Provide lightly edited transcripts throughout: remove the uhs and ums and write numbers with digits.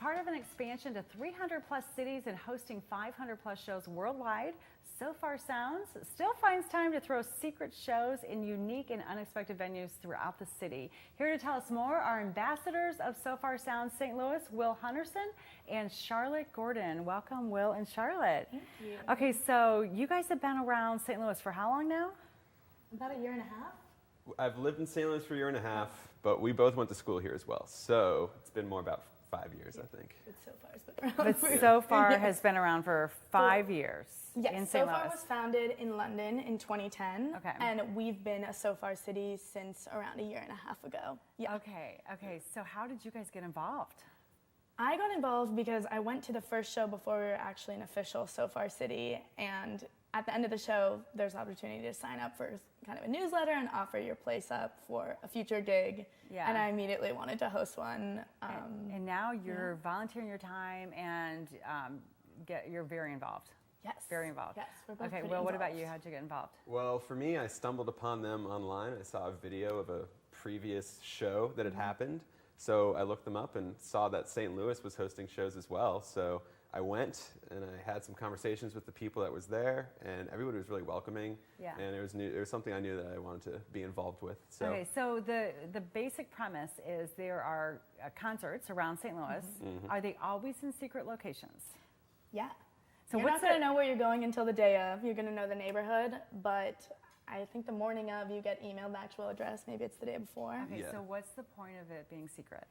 part of an expansion to 300 plus cities and hosting 500 plus shows worldwide, Sofar Sounds still finds time to throw secret shows in unique and unexpected venues throughout the city. Here to tell us more are ambassadors of Sofar Sounds St. Louis, Hunersen and Charlotte Gordon. Welcome, Will and Charlotte. Thank you. Okay, so you guys have been around St. Louis for how long now? About a year and a half. I've lived in St. Louis for a year and a half, but we both went to school here as well. So it's been more about 5 years, I think. But Sofar's been around. But Sofar has been around for 5 years in Yes, St. Sofar Louis. was founded in London in 2010. Okay. And we've been a Sofar city since around a year and a half ago. Yeah. Okay, so how did you guys get involved? I got involved because I went to the first show before we were actually an official Sofar city, and at the end of the show, there's opportunity to sign up for kind of a newsletter and offer your place up for a future gig. Yeah. And I immediately wanted to host one. And now you're volunteering your time and you're very involved. Yes. Very involved. Yes, we're both Okay, pretty Will, what about involved. you? How'd you get involved? Well, for me, I stumbled upon them online. I saw a video of a previous show that had happened. So I looked them up and saw that St. Louis was hosting shows as well. So I went and I had some conversations with the people that was there, and everybody was really welcoming. Yeah. And it was something I knew that I wanted to be involved with. So. Okay, so the basic premise is there are concerts around St. Louis. Are they always in secret locations? Yeah. So You're not going to know where you're going until the day of. You're going to know the neighborhood, but I think the morning of you get emailed the actual address. Maybe it's the day before. Okay, Yeah. so what's the point of it being secret?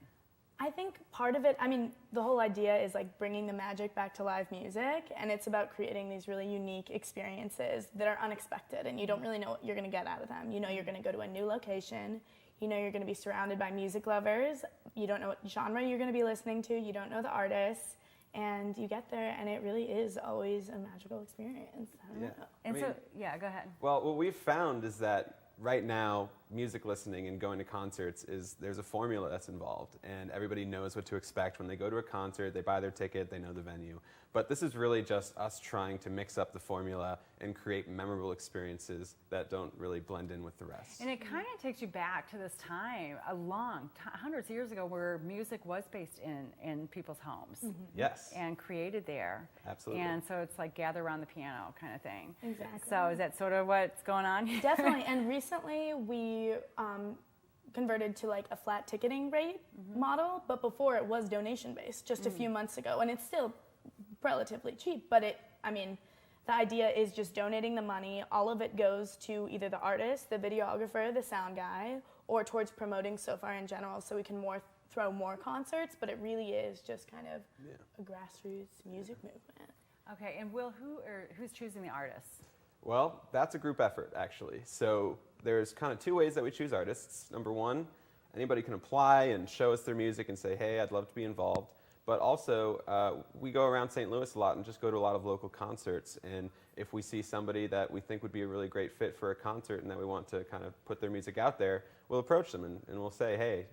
I think part of it, I mean, the whole idea is like bringing the magic back to live music, and it's about creating these really unique experiences that are unexpected, and you don't really know what you're going to get out of them. You know you're going to go to a new location. You know you're going to be surrounded by music lovers. You don't know what genre you're going to be listening to. You don't know the artists. And you get there, and it really is always a magical experience. I don't know. And I mean, yeah, go ahead. Well, what we've found is that right now, music listening and going to concerts there's a formula that's involved, and everybody knows what to expect when they go to a concert. They buy their ticket, they know the venue. But this is really just us trying to mix up the formula and create memorable experiences that don't really blend in with the rest. And it kind of takes you back to this time, hundreds of years ago, where music was based in people's homes. Yes. And created there. Absolutely. And so it's like gather around the piano kind of thing. Exactly. So is that sort of what's going on here? Definitely. And recently we converted to like a flat ticketing rate model, but before it was donation based just a few months ago, and it's still relatively cheap, but the idea is just donating the money. All of it goes to either the artist, the videographer, the sound guy, or towards promoting Sofar in general, so we can throw more concerts, but it really is just kind of a grassroots music movement. Okay, and Will, who's choosing the artists? Well, that's a group effort, actually. So there's kind of two ways that we choose artists. Number one, anybody can apply and show us their music and say, hey, I'd love to be involved. But also, we go around St. Louis a lot and just go to a lot of local concerts. And if we see somebody that we think would be a really great fit for a concert and that we want to kind of put their music out there, we'll approach them and we'll say, hey,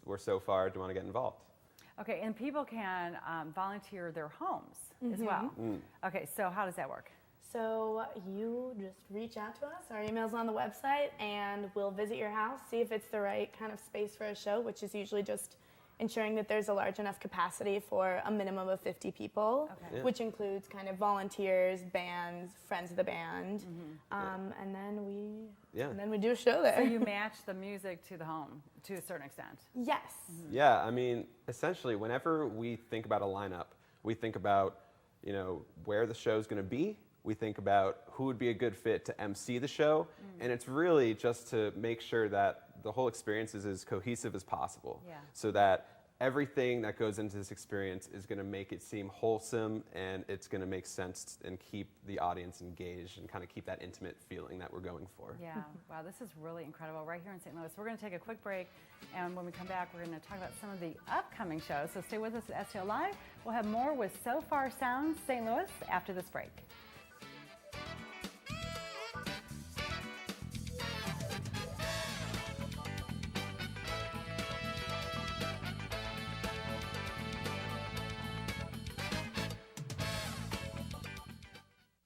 we're Sofar, do you want to get involved? Okay, and people can volunteer their homes as well. Okay, so how does that work? So you just reach out to us. Our email's on the website, and we'll visit your house, see if it's the right kind of space for a show, which is usually just ensuring that there's a large enough capacity for a minimum of 50 people, which includes kind of volunteers, bands, friends of the band, and then we do a show there. So you match the music to the home to a certain extent. Yes. Yeah, I mean, essentially, whenever we think about a lineup, we think about, where the show's going to be. We think about who would be a good fit to MC the show, and it's really just to make sure that the whole experience is as cohesive as possible, so that everything that goes into this experience is going to make it seem wholesome, and it's going to make sense and keep the audience engaged and kind of keep that intimate feeling that we're going for. Yeah, wow, this is really incredible right here in St. Louis. We're going to take a quick break, and when we come back, we're going to talk about some of the upcoming shows. So stay with us at STL Live. We'll have more with Sofar Sounds St. Louis after this break.